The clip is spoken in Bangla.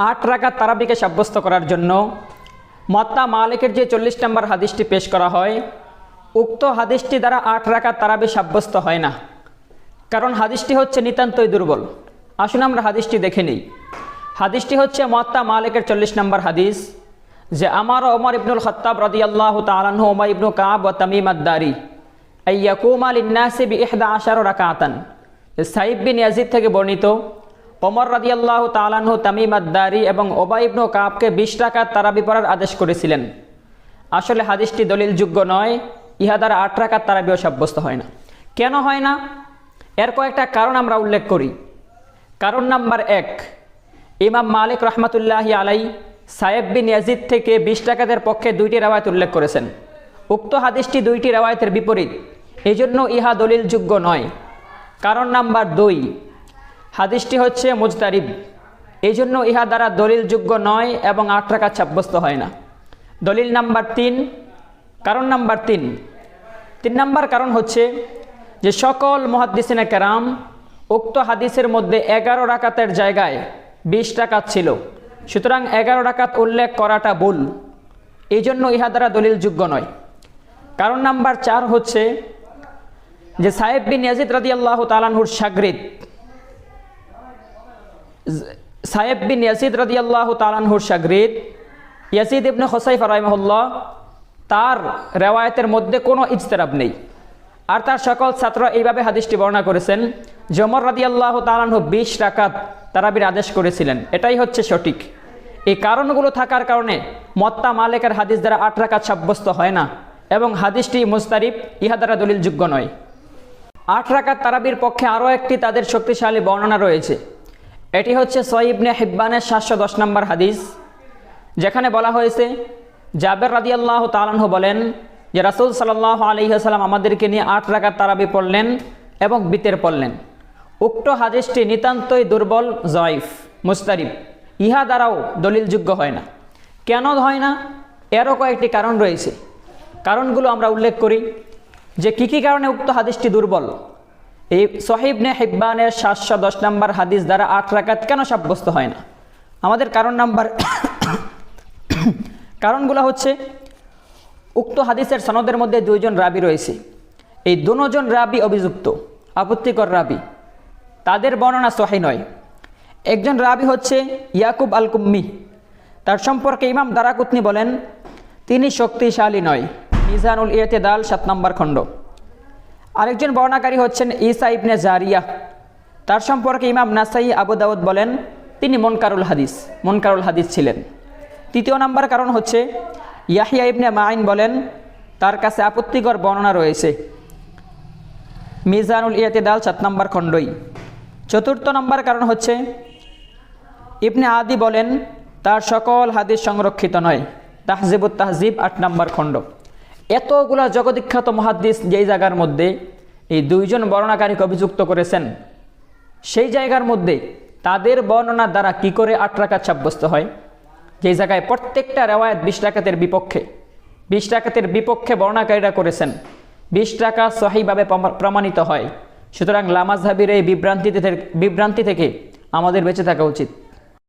8 রাকাত তারাবিকে সাব্যস্ত করার জন্য মুয়াত্তা মালিকের যে 40 নম্বর হাদিসটি পেশ করা হয়, উক্ত হাদিসটি দ্বারা 8 রাকাত তারাবি সাব্যস্ত হয় না, কারণ হাদিসটি হচ্ছে নিতান্তই দুর্বল। আসুন আমরা হাদিসটি দেখে নিই। হাদিসটি হচ্ছে মুয়াত্তা মালিকের 40 নম্বর হাদিস, যে আমার ওমর ইবনুল খাত্তাব রাদিয়াল্লাহু তাআলা আনহু ওমর ইবনু কাব ওয়া তামিম আদ-দারি আইয়াকুমা লিন-নাসি বি-11 রাকাতান। সাইব বিন ইয়াজিদ থেকে বর্ণিত, ওমর রাদিয়াল্লাহু তাআলা আনহু তামিম আদ-দারি এবং উবাই ইবনু কাবকে 20 রাকাত তারাবি পড়ার আদেশ করেছিলেন। আসলে হাদিসটি দলিলযোগ্য নয়, ইহা দ্বারা 8 রাকাত তারাবিও সাব্যস্ত হয় না। কেন হয় না? এর কয়েকটা কারণ আমরা উল্লেখ করি। কারণ নাম্বার 1, ইমাম মালিক রহমাতুল্লাহি আলাই সাইব বিন ইয়াজিদ থেকে 20 রাকাতের পক্ষে 2টি রিওয়ায়াত উল্লেখ করেছেন। উক্ত হাদিসটি 2টি রিওয়ায়াতের বিপরীত, এজন্য ইহা দলিলযোগ্য নয়। কারণ নাম্বার 2, হাদিসটি হচ্ছে মুজতারিব, এই জন্য ইহা দ্বারা দলিলযোগ্য নয় এবং 8 রাকাত সাব্যস্ত হয় না। দলিল নাম্বার 3, কারণ নাম্বার 3 নম্বর কারণ হচ্ছে যে সকল মুহাদ্দিসিনে কেরাম উক্ত হাদিসের মধ্যে 11 রাকাতের জায়গায় 20 রাকাত ছিল, সুতরাং 11 রাকাত উল্লেখ করাটা ভুল, এই জন্য ইহা দ্বারা দলিলযোগ্য নয়। কারণ নাম্বার 4 হচ্ছে যে সাইব বিন ইয়াজিদ রাদিয়াল্লাহু তাআলা আনহুর শাগরিদ সাইব বিন ইয়াজিদ রাদিয়াল্লাহু তাআলা আনহুর শাগরিদ ইয়াজিদ ইবনে হুসাইফা রাহিমাহুল্লাহ, তার রিওয়ায়াতের মধ্যে কোনো ইজতিরাব নেই, আর তার সকল ছাত্র এইভাবে হাদিসটি বর্ণনা করেছেন যে ওমর রাদিয়াল্লাহু তাআলা আনহু 20 রাকাত তারাবির আদেশ করেছিলেন। এটাই হচ্ছে সঠিক। এই কারণগুলো থাকার কারণে মুয়াত্তা মালিকের হাদিস দ্বারা 8 রাকাত সাব্যস্ত হয় না এবং হাদিসটি মুজতারিব, ইহা দ্বারা দলিলযোগ্য নয়। 8 রাকাত তারাবির পক্ষে আরও একটি তাদের শক্তিশালী বর্ণনা রয়েছে। এটি হচ্ছে সহিহ ইবনে হিব্বানের 710 নম্বর হাদিস, যেখানে বলা হয়েছে জাবের রাদিয়াল্লাহু তাআলা আনহু বলেন যে রাসূল সাল্লাল্লাহু আলাইহি ওয়াসাল্লাম আমাদেরকে নিয়ে 8 রাকাত তারাবি পড়লেন এবং বিতের পড়লেন। উক্ত হাদিসটি নিতান্তই দুর্বল, জয়ীফ, মুজতারিব, ইহা দ্বারাও দলিলযোগ্য হয় না। কেন হয় না? এরও কয়েকটি কারণ রয়েছে। কারণগুলো আমরা উল্লেখ করি যে কী কী কারণে উক্ত হাদিসটি দুর্বল। এই সহিহ ইবনে হিব্বানের 710 নম্বর হাদিস দ্বারা 8 রাকাত কেন সাব্যস্ত হয় না? আমাদের কারণগুলো হচ্ছে উক্ত হাদিসের সনদের মধ্যে 2 জন রাবি রয়েছে। এই 2 জন রাবি অভিযুক্ত, আপত্তিকর রাবি, তাদের বর্ণনা সহিহ নয়। একজন রাবি হচ্ছে ইয়াকুব আল কুম্মি, তার সম্পর্কে ইমাম দারাকুতনি বলেন তিনি শক্তিশালী নয়, মিজানুল ইতিদাল 7 নম্বর খণ্ড। আরেকজন বর্ণনাকারী হচ্ছেন ঈসা ইবনে জারিয়া, তার সম্পর্কে ইমাম নাসাই, আবু দাউদ বলেন তিনি মুনকারুল হাদিস ছিলেন। 3 নম্বর কারণ হচ্ছে ইয়াহইয়া ইবনে মাইন বলেন তার কাছে আপত্তিকর বর্ণনা রয়েছে, মিজানুল ইতিদাল 7 নম্বর খণ্ডই। 4 নম্বর কারণ হচ্ছে ইবনে আদি বলেন তার সকল হাদিস সংরক্ষিত নয়, তাহজিবুত তাহজিব 8 নম্বর খণ্ড। এতগুলা জগবিখ্যাত মুহাদ্দিস যেই জায়গার মধ্যে এই 2 জন বর্ণনাকারীকে অভিযুক্ত করেছেন, সেই জায়গার মধ্যে তাদের বর্ণনা দ্বারা কি করে 8 রাকাত সাব্যস্ত হয়? যেই জায়গায় প্রত্যেকটা রিওয়ায়াত 20 রাকাতের বিপক্ষে বর্ণনাকারীরা করেছেন, 20 রাকাত সহিহভাবে প্রমাণিত হয়। সুতরাং লামাযহাবির এই বিভ্রান্তি থেকে আমাদের বেঁচে থাকা উচিত।